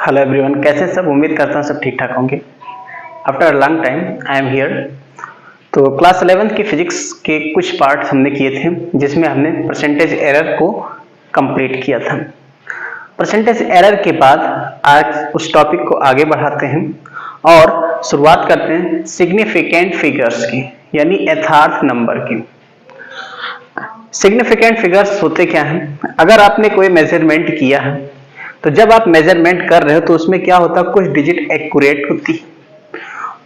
Hello everyone, कैसे सब। उम्मीद करता हूँ सब ठीक ठाक होंगे। After long time I am here. तो क्लास 11th की फिजिक्स के कुछ पार्ट्स हमने किए थे, जिसमें हमने परसेंटेज एरर को कंप्लीट किया था। परसेंटेज एरर के बाद आज उस टॉपिक को आगे बढ़ाते हैं और शुरुआत करते हैं सिग्निफिकेंट फिगर्स की, यानी यथार्थ नंबर की। सिग्निफिकेंट फिगर्स होते क्या हैं? अगर आपने कोई मेजरमेंट किया है तो जब आप मेजरमेंट कर रहे हो तो उसमें क्या होता है, कुछ डिजिट एक्यूरेट होती है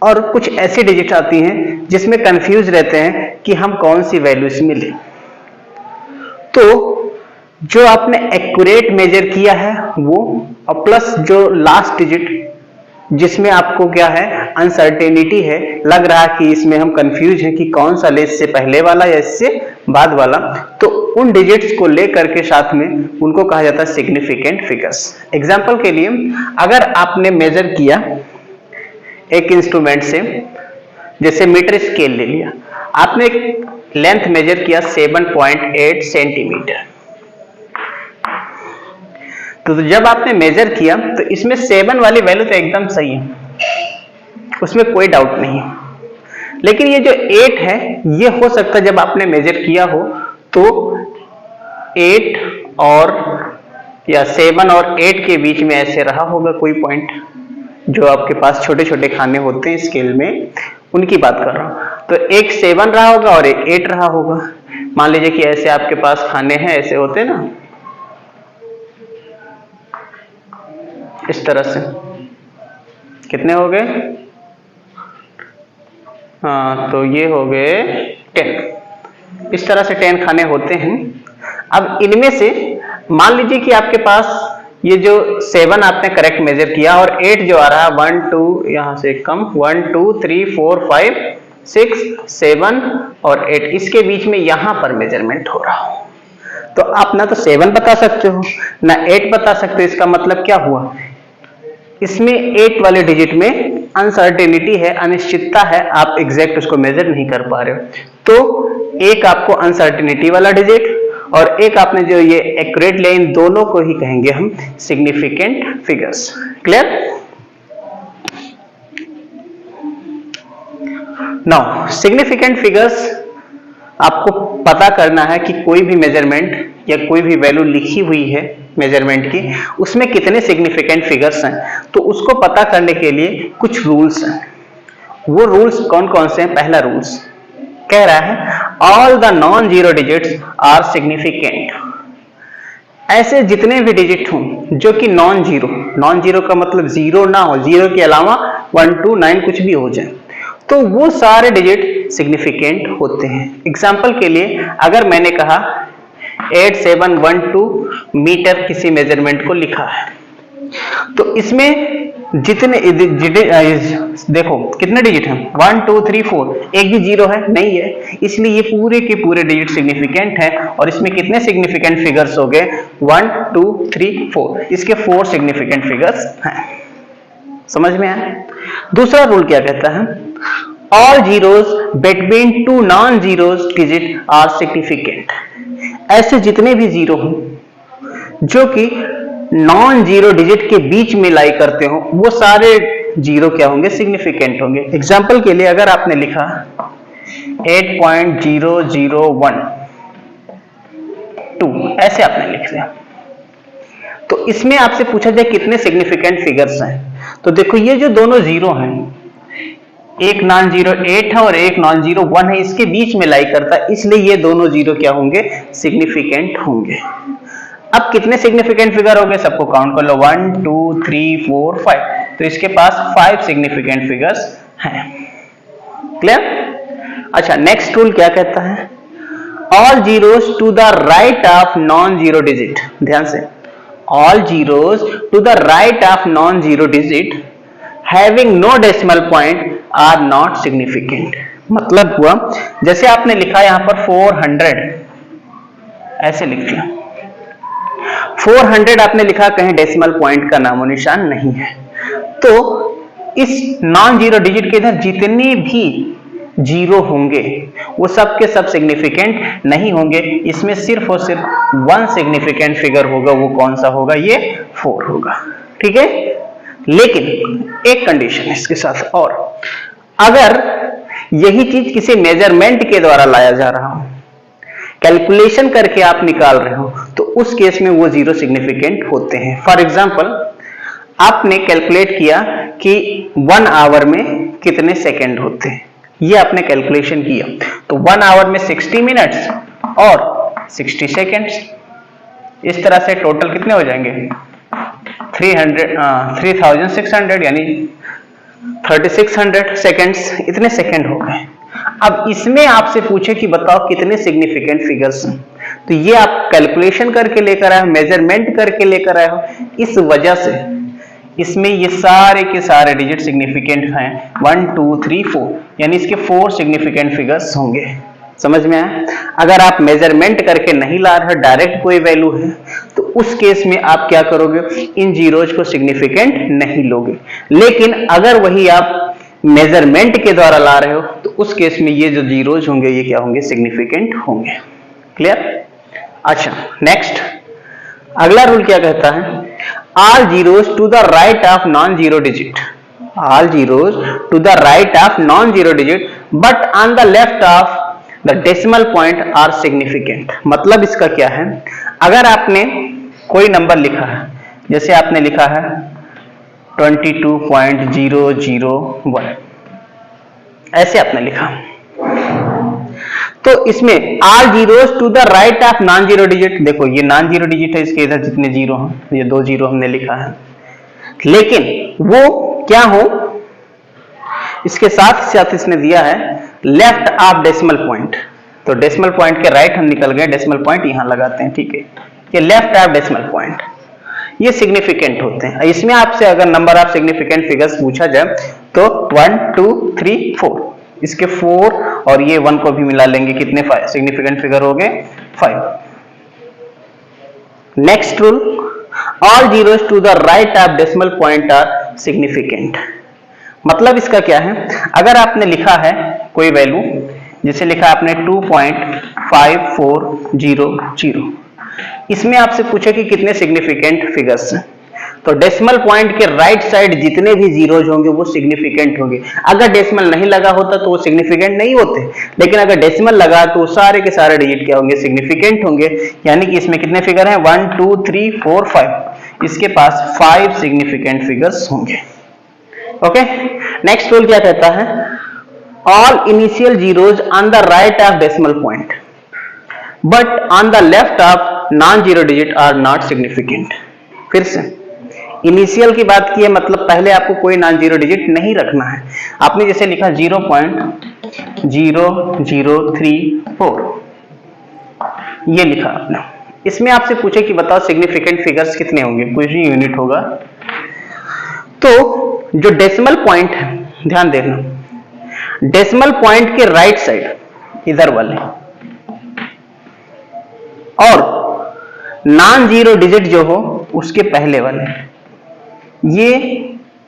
और कुछ ऐसी डिजिट आती हैं जिसमें कंफ्यूज रहते हैं कि हम कौन सी वैल्यूज मिले। तो जो आपने एक्यूरेट मेजर किया है वो, और प्लस जो लास्ट डिजिट जिसमें आपको क्या है, अनसर्टेनिटी है, लग रहा है कि इसमें हम कंफ्यूज हैं कि कौन सा ले, इससे पहले वाला या इससे बाद वाला, तो उन डिजिट्स को लेकर के साथ में उनको कहा जाता है सिग्निफिकेंट फिगर्स। एग्जांपल के लिए, अगर आपने मेजर किया एक इंस्ट्रूमेंट से, जैसे मीटर स्केल ले लिया, आपने एक लेंथ मेजर किया 7.8 सेंटीमीटर। तो जब आपने मेजर किया तो इसमें 7 वाली वैल्यू तो एकदम सही है, उसमें कोई डाउट नहीं है। लेकिन ये जो 8 है, ये हो सकता है जब आपने मेजर किया हो तो 8 और या 7 और 8 के बीच में ऐसे रहा होगा कोई पॉइंट, जो आपके पास छोटे छोटे खाने होते हैं स्केल में, उनकी बात कर रहा हूं। तो एक 7 रहा होगा और एक 8 रहा होगा। मान लीजिए कि ऐसे आपके पास खाने हैं, ऐसे होते हैं ना, इस तरह से। कितने हो गए? हाँ, तो ये हो गए 10। इस तरह से 10 खाने होते हैं। अब इनमें से मान लीजिए कि आपके पास ये जो 7 आपने करेक्ट मेजर किया और 8 जो आ रहा है, 1 2 यहां से कम, 1 2 3 4 5 6 7 और 8, इसके बीच में यहां पर मेजरमेंट हो रहा हो, तो आप ना तो 7 बता सकते हो ना 8 बता सकते हो। इसका मतलब क्या हुआ, इसमें 8 वाले डिजिट में अनसर्टेनिटी है, अनिश्चितता है, आप एग्जैक्ट उसको मेजर नहीं कर पा रहे हो। तो एक आपको अनसर्टेनिटी वाला डिजिट और एक आपने जो ये एक्यूरेट लिया, इन दोनों को ही कहेंगे हम significant figures. Clear? Now significant figures आपको पता करना है कि कोई भी मेजरमेंट या कोई भी वैल्यू लिखी हुई है मेजरमेंट की, उसमें कितने सिग्निफिकेंट फिगर्स हैं। तो उसको पता करने के लिए कुछ रूल्स हैं। वो रूल्स कौन कौन से हैं? पहला रूल्स कह रहा है all the non zero digits are significant. ऐसे जितने भी डिजिट हों जो कि नॉन जीरो का मतलब जीरो ना हो, जीरो के अलावा 1 2 9 कुछ भी हो जाए, तो वो सारे डिजिट सिग्निफिकेंट होते हैं। एग्जाम्पल के लिए, अगर मैंने कहा 8712 मीटर किसी मेजरमेंट को लिखा है, तो इसमें जितने देखो कितने डिजिट हैं, 1 2 3 4, एक भी जीरो है नहीं है, इसलिए ये पूरे के पूरे डिजिट सिग्निफिकेंट है। और इसमें कितने सिग्निफिकेंट फिगर्स हो गए? 1 2 3 4, इसके 4 सिग्निफिकेंट फिगर्स हैं। समझ में आया? दूसरा रूल क्या कहता है? All zeros between 2 non zeros digit are significant. ऐसे जितने भी जीरो हों जो कि नॉन जीरो डिजिट के बीच में लाई करते हो, वो सारे जीरो क्या होंगे? सिग्निफिकेंट होंगे। एग्जाम्पल के लिए, अगर आपने लिखा 8.0012, ऐसे आपने लिख दिया, तो इसमें आपसे पूछा जाए कितने सिग्निफिकेंट फिगर्स हैं। तो देखो, ये जो दोनों जीरो हैं, एक नॉन जीरो 8 है और एक नॉन जीरो 1 है, इसके बीच में लाई करता है, इसलिए ये दोनों जीरो क्या होंगे? सिग्निफिकेंट होंगे। अब कितने सिग्निफिकेंट फिगर हो गए? सबको काउंट कर लो, 1 2 3 4 5, तो इसके पास 5 सिग्निफिकेंट फिगर्स हैं। क्लियर? अच्छा, नेक्स्ट रूल क्या कहता है? All zeros to the right of non zero digit. ध्यान से, all zeros to the right of non zero digit having no decimal point are not significant. मतलब हुआ, जैसे आपने लिखा यहां पर 400, ऐसे लिख दिया 400 आपने लिखा, कहीं डेसिमल पॉइंट का नामो निशान नहीं है, तो इस नॉन जीरो डिजिट के इधर जितने भी जीरो होंगे वो सब के सब सिग्निफिकेंट नहीं होंगे। इसमें सिर्फ और सिर्फ 1 सिग्निफिकेंट फिगर होगा। वो कौन सा होगा? ये 4 होगा। ठीक है? लेकिन एक कंडीशन है इसके साथ, और अगर यही चीज किसी मेजरमेंट के द्वारा लाया जा रहा हो, कैलकुलेशन करके आप निकाल रहे हो, तो उस केस में वो जीरो सिग्निफिकेंट होते हैं। फॉर एग्जाम्पल आपने कैलकुलेट किया कि 1 आवर में कितने सेकंड होते हैं, ये आपने कैलकुलेशन किया, तो 1 आवर में 60 मिनट्स और 60 सेकंड्स, इस तरह से टोटल कितने हो जाएंगे 3600 यानी 3600 सेकंड्स, इतने सेकंड हो गए। अब इसमें आपसे पूछे कि बताओ कितने सिग्निफिकेंट फिगर्स हैं, तो ये आप कैलकुलेशन करके लेकर आए हो, मेजरमेंट करके लेकर आए हो, इस वजह से इसमें ये सारे के सारे डिजिट सिग्निफिकेंट हैं 1 2 3 4, यानी इसके 4 सिग्निफिकेंट फिगर्स होंगे। समझ में आया? अगर आप मेजरमेंट करके नहीं ला रहे, डायरेक्ट कोई वैल्यू है, तो उस केस में आप क्या करोगे, इन जीरोज को सिग्निफिकेंट नहीं लोगे। लेकिन अगर वही आप मेजरमेंट के द्वारा ला रहे हो, तो उस केस में ये जो जीरोज होंगे ये क्या होंगे, सिग्निफिकेंट होंगे। क्लियर? अच्छा, नेक्स्ट अगला रूल क्या कहता है, all zeros to the right of non-zero digit, all zeros to the right of non-zero digit but on the left of the decimal point are significant। मतलब इसका क्या है, अगर आपने कोई नंबर लिखा है, जैसे आपने लिखा है 22.001, ऐसे आपने लिखा, तो इसमें are zeros to the right of non zero digit, देखो ये नॉन जीरो डिजिट है, इसके इधर जितने जीरो हैं, ये 2 जीरो हमने लिखा है, लेकिन वो क्या हो, इसके साथ साथ इसने दिया है लेफ्ट ऑफ डेसिमल पॉइंट, तो डेसिमल पॉइंट के राइट हम निकल गए, डेसिमल पॉइंट यहां लगाते हैं, ठीक है, ये लेफ्ट ऑफ डेसिमल पॉइंट, ये सिग्निफिकेंट होते हैं। इसमें आपसे अगर नंबर ऑफ सिग्निफिकेंट फिगर्स पूछा जाए तो 1 2 3 4, इसके 4 और ये 1 को भी मिला लेंगे, कितने सिग्निफिकेंट फिगर हो गए 5। Next rule, all zeros to the right of decimal point are significant. मतलब इसका क्या है, अगर आपने लिखा है कोई वैल्यू, जैसे लिखा आपने 2.5400, इसमें आपसे पूछे कि कितने सिग्निफिकेंट फिगर्स हैं, तो डेसिमल पॉइंट के राइट साइड जितने भी जीरोज होंगे वो सिग्निफिकेंट होंगे। अगर डेसिमल नहीं लगा होता तो वो सिग्निफिकेंट नहीं होते, लेकिन अगर डेसिमल लगा तो सारे के सारे डिजिट क्या होंगे, सिग्निफिकेंट होंगे। यानी कि इसमें कितने फिगर हैं 1 2 3 4 5, इसके पास 5 सिग्निफिकेंट फिगर्स होंगे। ओके, नेक्स्ट रूल क्या कहता है, all initial zeros on the right of decimal point but on the left of non zero digit are not significant. फिर से इनिशियल की बात की है, मतलब पहले आपको कोई नॉन जीरो डिजिट नहीं रखना है। आपने जैसे लिखा 0.0034, ये लिखा आपने, इसमें आपसे पूछे कि बताओ सिग्निफिकेंट फिगर्स कितने होंगे, कुछ ही यूनिट होगा। तो जो डेसिमल पॉइंट है, ध्यान देखना, डेसिमल पॉइंट के राइट साइड इधर वाले और नॉन जीरो डिजिट जो हो उसके पहले वाले, ये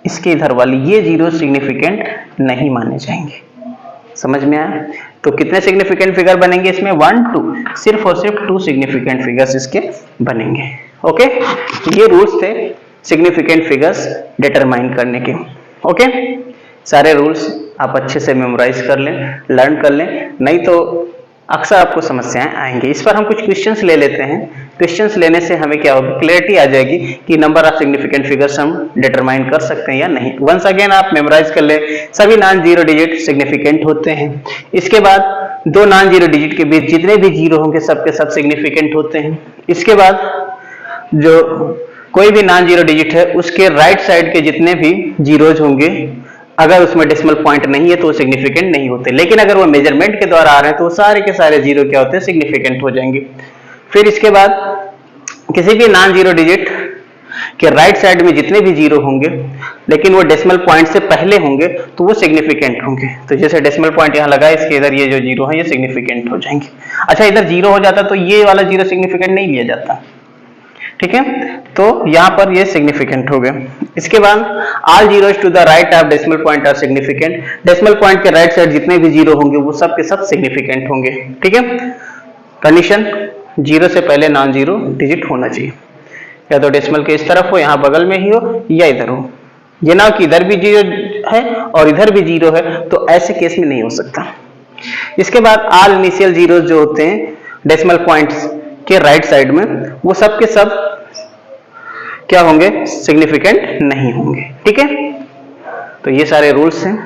इसके इधर वाली, ये जीरो सिग्निफिकेंट नहीं माने जाएंगे। समझ में आया? तो कितने सिग्निफिकेंट फिगर बनेंगे इसमें 1 2, सिर्फ और सिर्फ 2 सिग्निफिकेंट फिगर्स इसके बनेंगे। ओके, ये रूल्स थे सिग्निफिकेंट फिगर्स डिटरमाइन करने के। ओके, सारे रूल्स आप अच्छे से मेमोराइज कर लें, लर्न कर लें, नहीं तो अक्सर आपको समस्याएं आएंगी। इस पर हम कुछ क्वेश्चंस ले लेते हैं। क्वेश्चंस लेने से हमें क्या होगा, क्लैरिटी आ जाएगी कि नंबर ऑफ सिग्निफिकेंट फिगर्स हम डिटरमाइन कर सकते हैं या नहीं। वंस अगेन आप मेमोराइज कर ले, सभी नॉन जीरो डिजिट सिग्निफिकेंट होते हैं। इसके बाद 2 नॉन जीरो डिजिट के बीच जितने भी जीरो होंगे सबके सब सिग्निफिकेंट होते हैं। इसके बाद जो कोई भी नॉन जीरो डिजिट है उसके राइट साइड के जितने भी जीरोज होंगे, अगर उसमें डेसिमल पॉइंट नहीं है तो वो सिग्निफिकेंट नहीं होते, लेकिन अगर वो मेजरमेंट के द्वारा आ रहे हैं तो सारे के सारे जीरो क्या होते हैं, सिग्निफिकेंट हो जाएंगे। फिर इसके बाद किसी भी नॉन जीरो डिजिट के राइट साइड में जितने भी जीरो होंगे लेकिन वो डेसिमल पॉइंट से पहले होंगे तो वो सिग्निफिकेंट होंगे। तो जैसे डेसिमल पॉइंट यहाँ लगा, इसके इधर ये जो जीरो है ये सिग्निफिकेंट हो जाएंगे। अच्छा, इधर जीरो हो जाता तो ये वाला जीरो सिग्निफिकेंट नहीं लिया जाता, ठीक है, तो यहां पर ये सिग्निफिकेंट हो गए। इसके बाद all zeros to the right of decimal point are significant, decimal point के राइट साइड जितने भी जीरो होंगे वो सब के सब सिग्निफिकेंट होंगे। ठीक है, कंडीशन जीरो से पहले नॉन जीरो डिजिट होना चाहिए, या तो डेसिमल के इस तरफ हो, यहां बगल में ही हो, या इधर हो। ये ना कि इधर भी 0 है और इधर भी 0 है, तो ऐसे केस में नहीं हो सकता। इसके बाद ऑल इनिशियल जीरो जो होते हैं डेसिमल पॉइंट्स के राइट साइड में, वो सब के सब क्या होंगे, सिग्निफिकेंट नहीं होंगे। ठीक है, तो ये सारे रूल्स हैं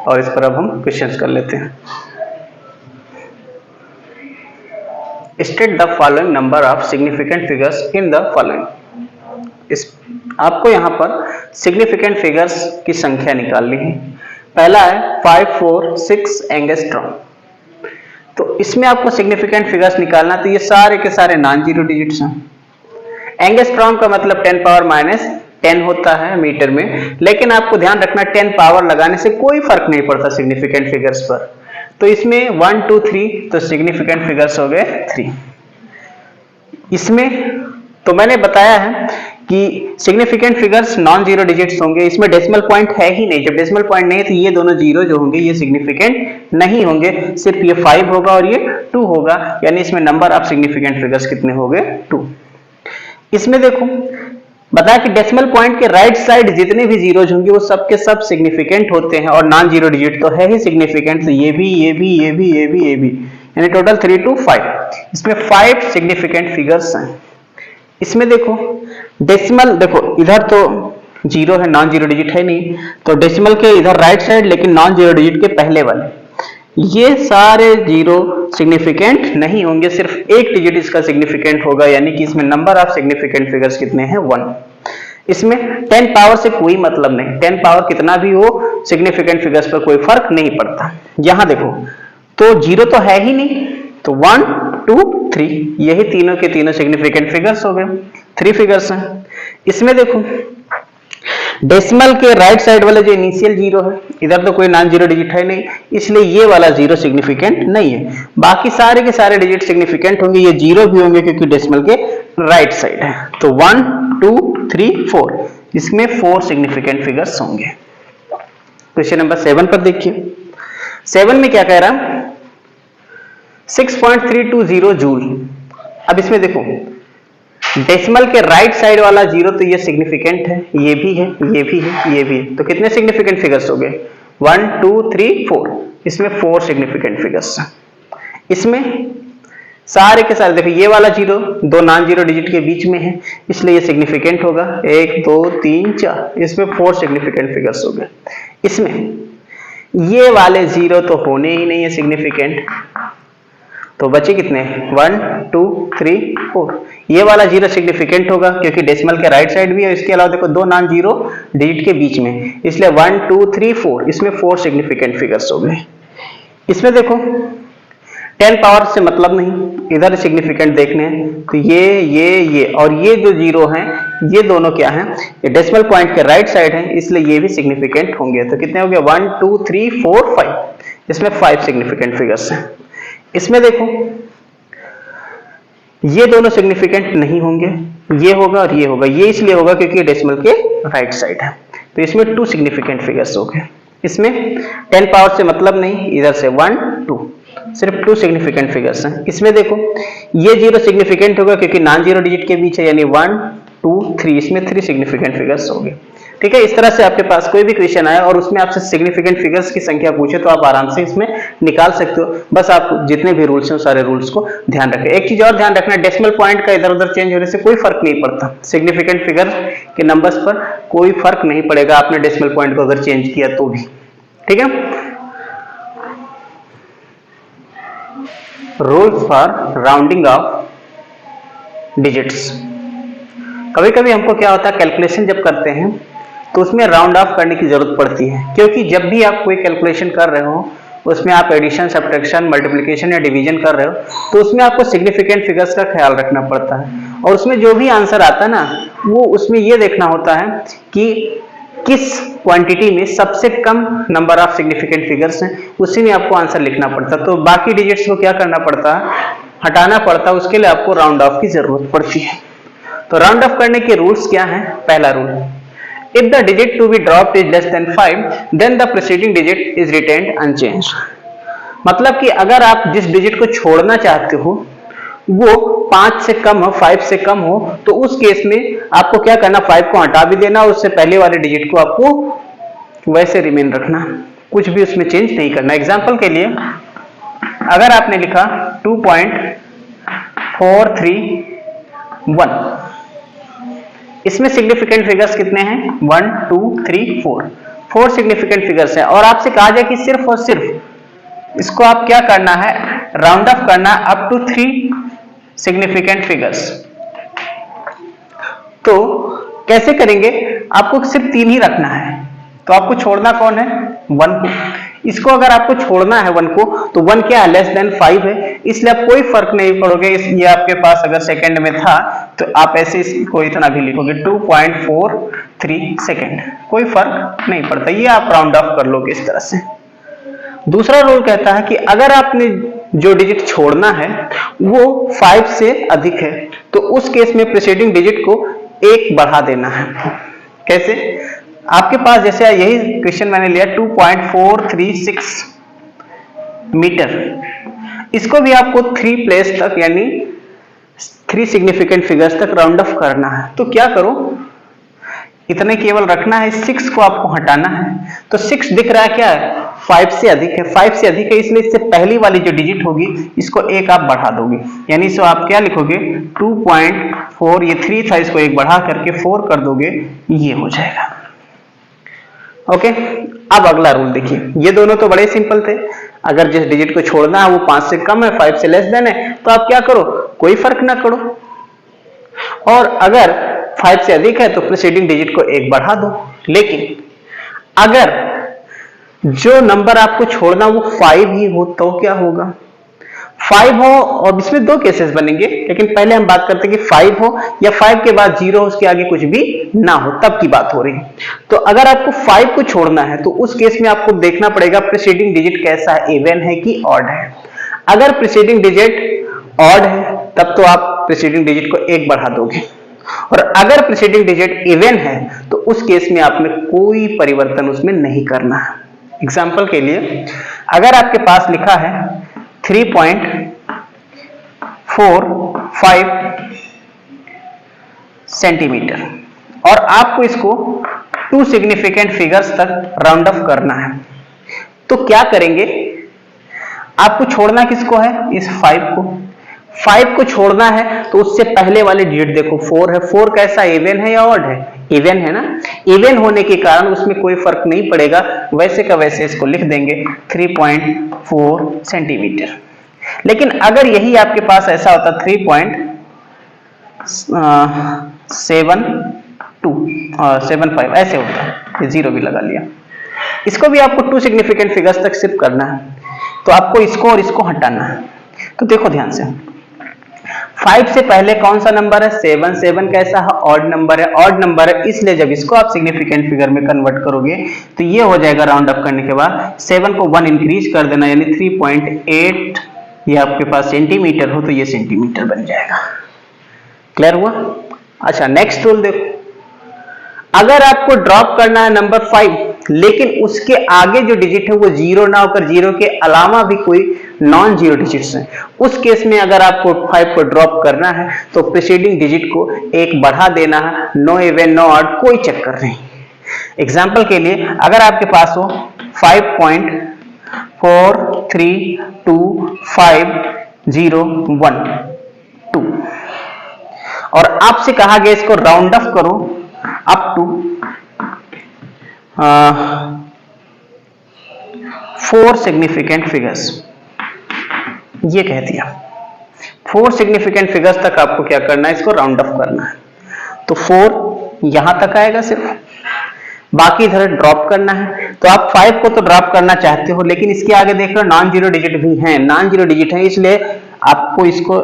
और इस पर अब हम क्वेश्चंस कर लेते हैं। State the following number of significant figures in the following. इस आपको यहां पर सिग्निफिकेंट फिगर्स की संख्या निकालनी है। पहला है 5, 4, 6 एंगस्ट्रॉम। तो इसमें आपको सिग्निफिकेंट फिगर्स निकालना, तो ये सारे के सारे नॉन जीरो डिजिट्स हैं। एंगस्ट्रॉम का मतलब 10 पावर माइनस 10 होता है मीटर में, लेकिन आपको ध्यान रखना 10 पावर लगाने से कोई फर्क नहीं पड़ता सिग्निफिकेंट फिगर्स पर। तो इसमें 1, 2, 3 तो सिग्निफिकेंट फिगर्स हो गए 3। इसमें तो मैंने बताया है कि significant figures non zero digits होंगे, इसमें डेसिमल पॉइंट है ही नहीं। जब डेसिमल पॉइंट नहीं है तो ये दोनों जीरो जो होंगे ये सिग्निफिकेंट नहीं होंगे, सिर्फ ये 5 होगा और ये 2 होगा, यानी इसमें नंबर ऑफ सिग्निफिकेंट फिगर्स कितने हो गए, 2। इसमें देखो बताया कि डेसिमल पॉइंट के राइट साइड जितने भी जीरोज होंगे वो सब के सब सिग्निफिकेंट होते हैं, और नॉन जीरो डिजिट तो है ही सिग्निफिकेंट, तो ये भी, ये भी, ये भी, ये भी, ये भी, यानी टोटल 3 to 5। इसमें 5 सिग्निफिकेंट फिगर्स हैं। इसमें देखो डेसिमल, देखो इधर तो जीरो है, नॉन जीरो डिजिट है नहीं, तो डेसिमल के इधर राइट साइड लेकिन नॉन जीरो डिजिट के पहले वाले, ये सारे जीरो सिग्निफिकेंट नहीं होंगे, सिर्फ एक डिजिट इसका सिग्निफिकेंट होगा, यानी कि इसमें नंबर ऑफ सिग्निफिकेंट फिगर्स कितने हैं, 1। इसमें 10 पावर से कोई मतलब नहीं, 10 पावर कितना भी हो सिग्निफिकेंट फिगर्स पर कोई फर्क नहीं पड़ता। यहां देखो तो जीरो तो है ही नहीं, तो 1, 2, 3 यही तीनों के तीनों सिग्निफिकेंट फिगर्स हो गए, 3 फिगर्स हैं। इसमें देखो डेसिमल के राइट साइड वाले जो इनिशियल जीरो है, इधर तो कोई नॉन जीरो डिजिट है नहीं, इसलिए ये वाला जीरो सिग्निफिकेंट नहीं है। बाकी सारे के सारे डिजिट सिग्निफिकेंट होंगे, ये जीरो भी होंगे क्योंकि डेसिमल के राइट साइड है। तो 1, 2, 3, 4 इसमें 4 सिग्निफिकेंट फिगर्स होंगे। क्वेश्चन नंबर 7 पर देखिए। 7 में क्या कह रहा है, 6.320 जूल। अब इसमें देखो डेसिमल के राइट साइड वाला जीरो तो ये सिग्निफिकेंट है, ये भी है, ये भी है, ये भी है, तो कितने सिग्निफिकेंट फिगर्स हो गए, 1, 2, 3, 4, इसमें 4 सिग्निफिकेंट फिगर्स। इसमें सारे के सारे देखो ये वाला जीरो दो नॉन जीरो डिजिट के बीच में है, इसलिए ये सिग्निफिकेंट होगा, 1, 2, 3, 4, इसमें 4 सिग्निफिकेंट फिगर्स हो गए। इसमें ये वाले जीरो तो होने ही नहीं है सिग्निफिकेंट, तो बचे कितने, 1, 2, 3, 4। ये वाला जीरो सिग्निफिकेंट होगा क्योंकि डेसिमल के राइट साइड भी है, इसके अलावा देखो दो नॉन जीरो डिजिट के बीच में, इसलिए 1, 2, 3, 4 इसमें 4 सिग्निफिकेंट फिगर्स हो गए। इसमें देखो 10 पावर से मतलब नहीं, इधर सिग्निफिकेंट देखने हैं, तो ये और ये जो जीरो हैं ये दोनों क्या हैं, ये डेसिमल पॉइंट के राइट साइड हैं, इसलिए ये भी सिग्निफिकेंट होंगे। तो कितने हो गए, 1, 2, 3, 4, 5, इसमें 5 सिग्निफिकेंट फिगर्स हैं। इसमें देखो ये दोनों सिग्निफिकेंट नहीं होंगे, ये होगा और ये होगा, ये इसलिए होगा क्योंकि ये डेसिमल के राइट साइड है, तो इसमें 2 सिग्निफिकेंट फिगर्स हो गए। इसमें 10 पावर से मतलब नहीं, इधर से 1, 2 सिर्फ 2 सिग्निफिकेंट फिगर्स हैं। इसमें देखो ये जीरो सिग्निफिकेंट होगा क्योंकि नॉन जीरो डिजिट के बीच है, यानी 1, 2, 3 इसमें 3 सिग्निफिकेंट फिगर्स हो गए। ठीक है, इस तरह से आपके पास कोई भी क्वेश्चन आए और उसमें आपसे सिग्निफिकेंट फिगर्स की संख्या पूछे तो आप आराम से इसमें निकाल सकते हो। बस आप जितने भी रूल्स हैं सारे रूल्स को ध्यान रखें। एक चीज और ध्यान रखना, डेसिमल पॉइंट का इधर उधर चेंज होने से कोई फर्क नहीं पड़ता, सिग्निफिकेंट फिगर के नंबर्स पर कोई फर्क नहीं पड़ेगा आपने डेसिमल पॉइंट को अगर चेंज किया तो भी। ठीक है, rules for rounding off digits. कभी कभी हमको क्या होता है, कैलकुलेशन जब करते हैं तो उसमें राउंड ऑफ करने की जरूरत पड़ती है, क्योंकि जब भी आप कोई कैलकुलेशन कर रहे हो उसमें आप एडिशन, सब्ट्रैक्शन, मल्टीप्लिकेशन या डिवीजन कर रहे हो तो उसमें आपको सिग्निफिकेंट फिगर्स का ख्याल रखना पड़ता है, और उसमें जो भी आंसर आता है ना वो उसमें ये देखना होता है कि किस क्वांटिटी में सबसे कम नंबर ऑफ सिग्निफिकेंट फिगर्स हैं, उसी में आपको आंसर लिखना पड़ता है। तो बाकी डिजिट्स को क्या करना पड़ता है, हटाना पड़ता है, उसके लिए आपको राउंड ऑफ की जरूरत पड़ती है। तो राउंड ऑफ करने के रूल्स क्या हैं? पहला rule, if the digit to be dropped is less than 5 then the preceding digit is retained unchanged. मतलब कि अगर आप जिस डिजिट को छोड़ना चाहते हो वो 5 से कम हो, 5 से कम हो, तो उस केस में आपको क्या करना, 5 को हटा भी देना, उससे पहले वाले डिजिट को आपको वैसे रिमेन रखना, कुछ भी उसमें चेंज नहीं करना। एग्जांपल के लिए अगर आपने लिखा 2.431, इसमें सिग्निफिकेंट फिगर्स कितने हैं, 1 2 3 4 सिग्निफिकेंट फिगर्स हैं, और आपसे कहा जाए कि सिर्फ और सिर्फ इसको आप क्या करना है, राउंड ऑफ करना अप टू 3 सिग्निफिकेंट फिगर्स। तो कैसे करेंगे, आपको सिर्फ 3 ही रखना है, तो आपको छोड़ना कौन है, 1 को। इसको अगर आपको छोड़ना है 1 को, तो 1 क्या है, लेस देन 5 है, इसलिए आप कोई फर्क नहीं पड़ोगे। ये आपके पास अगर सेकंड में था तो आप ऐसे इसको इतना भी लिखोगे 2.43 सेकंड, कोई फर्क नहीं पड़ता, ये आप राउंड ऑफ कर लोगे इस तरह से। दूसरा रूल कहता है कि अगर आपने जो डिजिट छोड़ना है वो 5 से अधिक है, तो उस केस में प्रीसीडिंग डिजिट को 1 बढ़ा देना है। कैसे, आपके पास जैसे यही क्वेश्चन मैंने लिया 2.436 मीटर, इसको भी आपको 3 प्लेस तक यानी 3 सिग्निफिकेंट फिगर्स तक राउंड ऑफ करना है। तो क्या करो, इतने केवल रखना है, 6 को आपको हटाना है। तो 6 दिख रहा है क्या है, 5 से अधिक है, 5 से अधिक है, इसलिए इससे पहली वाली जो डिजिट होगी इसको 1 आप बढ़ा दोगे, यानी इसको आप क्या लिखोगे 2.4, ये 3 था, इसको 1 बढ़ा करके 4 कर दोगे, ये हो जाएगा। ओके, अब अगला रूल देखिए, ये दोनों तो बड़े सिंपल थे। अगर जिस डिजिट को छोड़ना है वो 5 से कम है, 5 से लेस देन है, तो आप क्या करो, कोई फर्क ना करो, और अगर 5 से अधिक है तो प्रीसीडिंग डिजिट को 1 बढ़ा दो। लेकिन अगर जो नंबर आपको छोड़ना वो 5 ही हो तो क्या होगा, 5 हो, और इसमें 2 केसेस बनेंगे, लेकिन पहले हम बात करते हैं कि 5 हो या 5 के बाद 0 उसके आगे कुछ भी ना हो, तब की बात हो रही है। तो अगर आपको 5 को छोड़ना है तो उस केस में आपको देखना पड़ेगा प्रीसीडिंग डिजिट कैसा है, इवन है कि ऑड है। अगर प्रीसीडिंग डिजिट ऑड है तब तो आप प्रीसीडिंग डिजिट को 1 बढ़ा दोगे, और अगर प्रीसीडिंग डिजिट इवन है तो उस केस में आपने कोई परिवर्तन उसमें नहीं करना है। एग्जाम्पल के लिए अगर आपके पास लिखा है 3.45 सेंटीमीटर और आपको इसको 2 सिग्निफिकेंट फिगर्स तक राउंड ऑफ करना है, तो क्या करेंगे, आपको छोड़ना किसको है, इस 5 को। 5 को छोड़ना है तो उससे पहले वाले डिजिट देखो 4 है, 4 कैसा, इवन है या ऑड है, इवन है ना, इवन होने के कारण उसमें कोई फर्क नहीं पड़ेगा, वैसे का वैसे इसको लिख देंगे 3.4 सेंटीमीटर। लेकिन अगर यही आपके पास ऐसा होता 3.75 ऐसे होता, ये 0 भी लगा लिया, इसको भी आपको 2 सिग्निफिकेंट फिगर्स तक शिफ्ट करना है, तो आपको इसको और इसको हटाना है। तो देखो ध्यान से, 5 से पहले कौन सा नंबर है, 7, 7 कैसा है, ऑड नंबर है, ऑड नंबर है, इसलिए जब इसको आप सिग्निफिकेंट फिगर में कन्वर्ट करोगे तो ये हो जाएगा राउंड अप करने के बाद 7 को 1 इंक्रीज कर देना, यानी 3.8, ये आपके पास सेंटीमीटर हो तो ये सेंटीमीटर बन जाएगा। क्लियर हुआ। अच्छा, नेक्स्ट रूल देखो, अगर आपको ड्रॉप करना है नंबर 5 लेकिन उसके आगे जो डिजिट है वो 0 ना होकर 0 के अलावा भी कोई नॉन जीरो डिजिट्स हैं, उस केस में अगर आपको 5 को ड्रॉप करना है तो प्रीसीडिंग डिजिट को 1 बढ़ा देना है, नो इवन नो ऑड, कोई चक्कर नहीं। एग्जाम्पल के लिए अगर आपके पास हो 5.4325012 और आपसे कहा गया इसको राउंड ऑफ करो अप टू 4 सिग्निफिकेंट फिगर्स, ये कह दिया 4 सिग्निफिकेंट फिगर्स तक आपको क्या करना है, इसको राउंड ऑफ करना है। तो 4 यहां तक आएगा सिर्फ, बाकी इधर ड्रॉप करना है। तो आप 5 को तो ड्रॉप करना चाहते हो, लेकिन इसके आगे देख लो नॉन जीरो डिजिट भी हैं, नॉन जीरो डिजिट है, इसलिए आपको इसको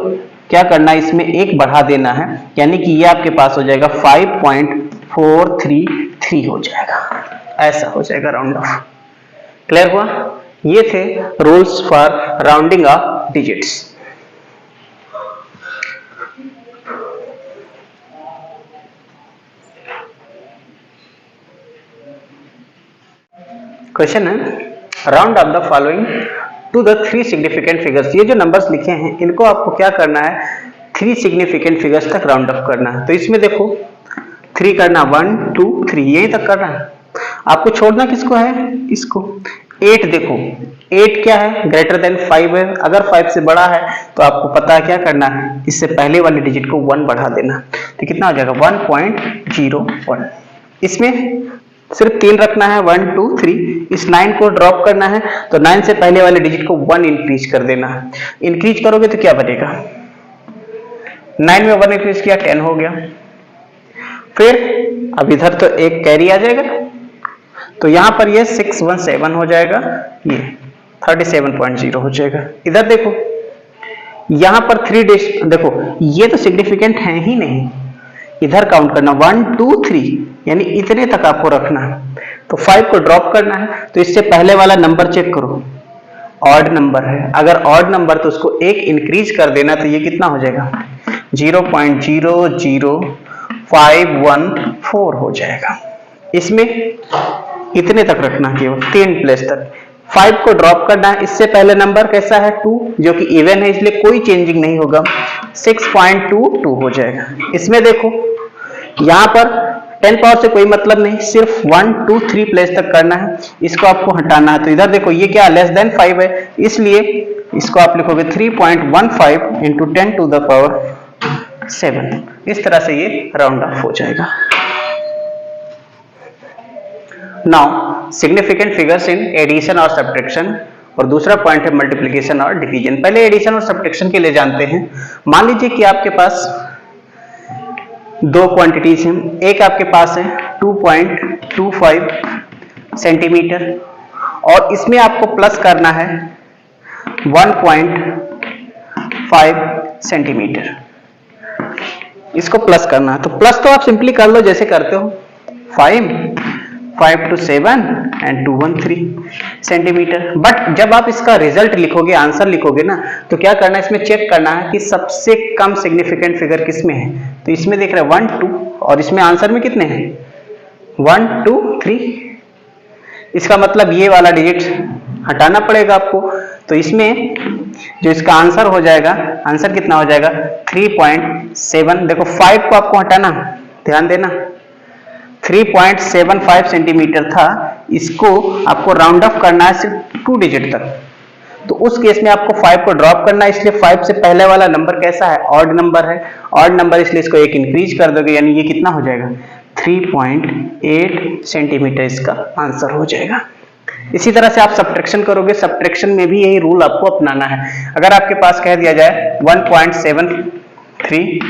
क्या करना है, इसमें 1 बढ़ा देना है, यानी कि ये आपके पास हो जाएगा 5.433 हो जाएगा, ऐसा हो जाएगा राउंड ऑफ। क्लियर हुआ। ये थे rules for rounding off digits. Question है, round off the following to the 3 significant figures. ये जो नंबर्स लिखे हैं इनको आपको क्या करना है, 3 सिग्निफिकेंट फिगर्स तक राउंड ऑफ करना है। तो इसमें देखो 3 करना, 1 2 3 यही तक करना है। आपको छोड़ना किसको है, इसको। 8 देखो 8 क्या है, ग्रेटर देन 5 है। अगर 5 से बड़ा है तो आपको पता है क्या करना है, इससे पहले वाले डिजिट को 1 बढ़ा देना। तो कितना हो जाएगा 1.01। इसमें सिर्फ 3 रखना है, 1 2 3। इस 9 को ड्रॉप करना है तो 9 से पहले वाले डिजिट को 1 इंक्रीज कर देना है। इंक्रीज करोगे तो क्या बनेगा, 9 में 1 इंक्रीज किया 10 हो गया। फिर अब इधर तो एक कैरी आ जाएगा, तो यहां पर ये 617 हो जाएगा, ये 37.0 हो जाएगा। इधर देखो यहां पर 3 देखो ये तो सिग्निफिकेंट है ही नहीं, इधर काउंट करना 1 2 3 यानी इतने तक आपको रखना है। तो 5 को ड्रॉप करना है, तो इससे पहले वाला नंबर चेक करो, ऑड नंबर है। अगर ऑड नंबर तो उसको 1 इंक्रीज कर देना, तो ये कितना हो जाएगा 0.00514 हो जाएगा। इसमें इतने तक रखना, केवल 3 प्लेस तक। 5 को ड्रॉप करना है, इससे पहले नंबर कैसा है 2, जो कि इवन है इसलिए कोई चेंजिंग नहीं होगा, 6.22 हो जाएगा। इसमें देखो यहां पर 10 पावर से कोई मतलब नहीं, सिर्फ 1 2 3 प्लेस तक करना है, इसको आपको हटाना है। तो इधर देखो ये क्या लेस देन 5 है, इसलिए इसको आप लिखोगे 3.15 इंटू 10 टू द पावर 7। इस तरह से ये राउंड ऑफ हो जाएगा। Now significant figures in addition और सब्ट्रैक्शन, और दूसरा पॉइंट है मल्टीप्लिकेशन और डिवीजन। पहले एडिशन और सब्ट्रैक्शन के लिए जानते हैं। मान लीजिए कि आपके पास 2 क्वांटिटीज हैं, एक आपके पास है 2.25 सेंटीमीटर और इसमें आपको प्लस करना है 1.5 सेंटीमीटर, इसको प्लस करना है। तो प्लस तो आप सिंपली कर लो जैसे करते हो, 5 to 7 and 2 1 3 सेंटीमीटर। बट जब आप इसका रिजल्ट लिखोगे, आंसर लिखोगे ना, तो क्या करना है, इसमें चेक करना है कि सबसे कम सिग्निफिकेंट फिगर किसमें है। तो इसमें देख रहे हैं 1 2 और इसमें आंसर में कितने हैं 1 2 3। इसका मतलब ये वाला डिजिट हटाना पड़ेगा आपको। तो इसमें जो इसका आंसर हो जाएगा, आंसर कितना हो जाएगा 3.7। देखो 5 को आपको हटाना, ध्यान देना 3.75 सेंटीमीटर था, इसको आपको राउंड ऑफ करना है सिर्फ 2 डिजिट तक। तो उस केस में आपको 5 को ड्रॉप करना है, इसलिए 5 से पहले वाला नंबर कैसा है, ऑड नंबर है। ऑड नंबर इसलिए इसको 1 इंक्रीज कर दोगे, यानी ये कितना हो जाएगा 3.8 सेंटीमीटर इसका आंसर हो जाएगा। इसी तरह से आप सब्ट्रैक्शन करोगे, सब्ट्रैक्शन में भी यही रूल आपको अपनाना है। अगर आपके पास कह दिया जाए 1.73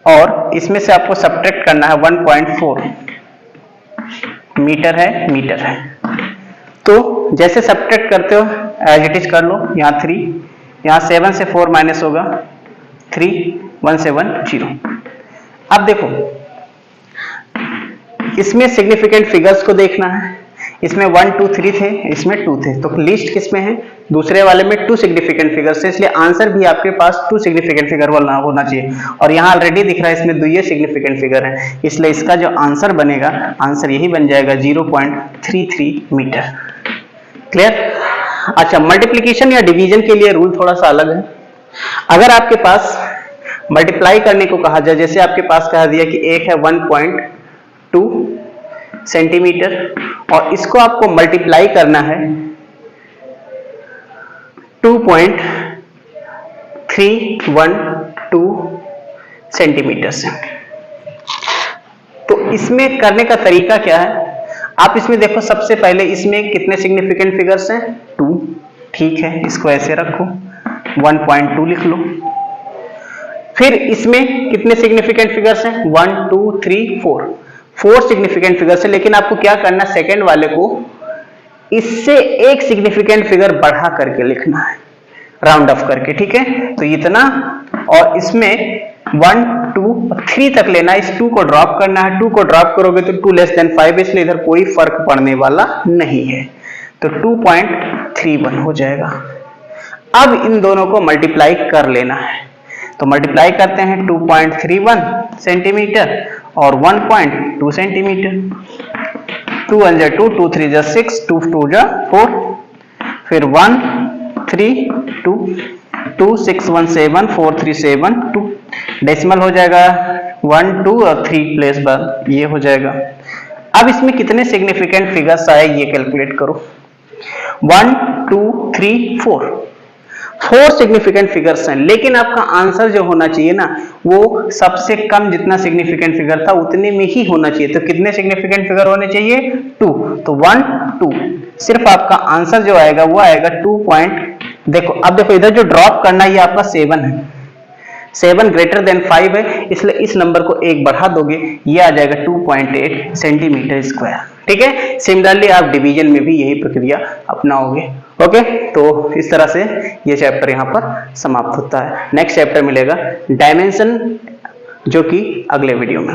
और इसमें से आपको सब्ट्रैक्ट करना है 1.4 मीटर है, तो जैसे सब्ट्रैक्ट करते हो एज इट इज कर लो। यहाँ 3, यहाँ 7 से 4 माइनस होगा 3170। अब देखो इसमें सिग्निफिकेंट फिगर्स को देखना है, इसमें 1 2 3 थे, इसमें 2 थे, तो लिस्ट किसमें है, दूसरे वाले में 2 सिग्निफिकेंट फिगर्स थे, इसलिए आंसर भी आपके पास 2 सिग्निफिकेंट फिगर होना चाहिए। और यहाँ ऑलरेडी दिख रहा है इसमें 2 सिग्निफिकेंट फिगर है, इसलिए इसका जो आंसर बनेगा, आंसर यही बन जाएगा 0.33 मीटर। क्लियर। अच्छा, मल्टीप्लीकेशन या डिवीजन के लिए रूल थोड़ा सा अलग है। अगर आपके पास मल्टीप्लाई करने को कहा जाए, जैसे आपके पास कहा दिया कि एक है 1.2 सेंटीमीटर और इसको आपको मल्टीप्लाई करना है 2.312 सेंटीमीटर से। तो इसमें करने का तरीका क्या है, आप इसमें देखो सबसे पहले इसमें कितने सिग्निफिकेंट फिगर्स हैं 2, ठीक है, इसको ऐसे रखो 1.2 लिख लो। फिर इसमें कितने सिग्निफिकेंट फिगर्स हैं 1 2 3 4 सिग्निफिकेंट फिगर्स है, लेकिन आपको क्या करना है, सेकंड वाले को इससे एक सिग्निफिकेंट फिगर बढ़ा करके लिखना है, राउंड ऑफ करके, ठीक है। तो इतना, और इसमें 1 2 3 तक लेना है, इस 2 को ड्रॉप करना है। 2 को ड्रॉप करोगे तो 2 लेस देन 5, इसलिए इधर कोई फर्क पड़ने वाला नहीं है, तो 2.31 हो जाएगा। अब इन दोनों को मल्टीप्लाई कर लेना है, तो मल्टीप्लाई करते हैं 2.31 सेंटीमीटर और 1.2 सेंटीमीटर। 2 1 जा 2, 2 3 जा 6, 2 2 जा 4, फिर 1 3 2 2 6 1 7 4 3 7 2 डेसिमल हो जाएगा 1 2 और 3 प्लेस बाद ये हो जाएगा। अब इसमें कितने सिग्निफिकेंट फिगर्स आए ये कैलकुलेट करो। 1 2 3 4 सिग्निफिकेंट फिगर्स हैं, लेकिन आपका आंसर जो होना चाहिए ना वो सबसे कम जितना सिग्निफिकेंट फिगर था उतने में ही होना चाहिए। तो कितने सिग्निफिकेंट फिगर होने चाहिए? 2। तो 1 2 सिर्फ आपका आंसर जो आएगा वो आएगा 2 पॉइंट। देखो अब देखो इधर जो ड्रॉप करना है ये आपका 7 है, 7 ग्रेटर देन 5 है, इसलिए इस नंबर को एक बढ़ा दोगे ये आ जाएगा 2.8 सेंटीमीटर स्क्वायर। ठीक है, सिमिलरली आप डिवीजन में भी यही प्रक्रिया अपनाओगे। ओके, तो इस तरह से ये चैप्टर यहाँ पर समाप्त होता है। नेक्स्ट चैप्टर मिलेगा डायमेंशन, जो कि अगले वीडियो में।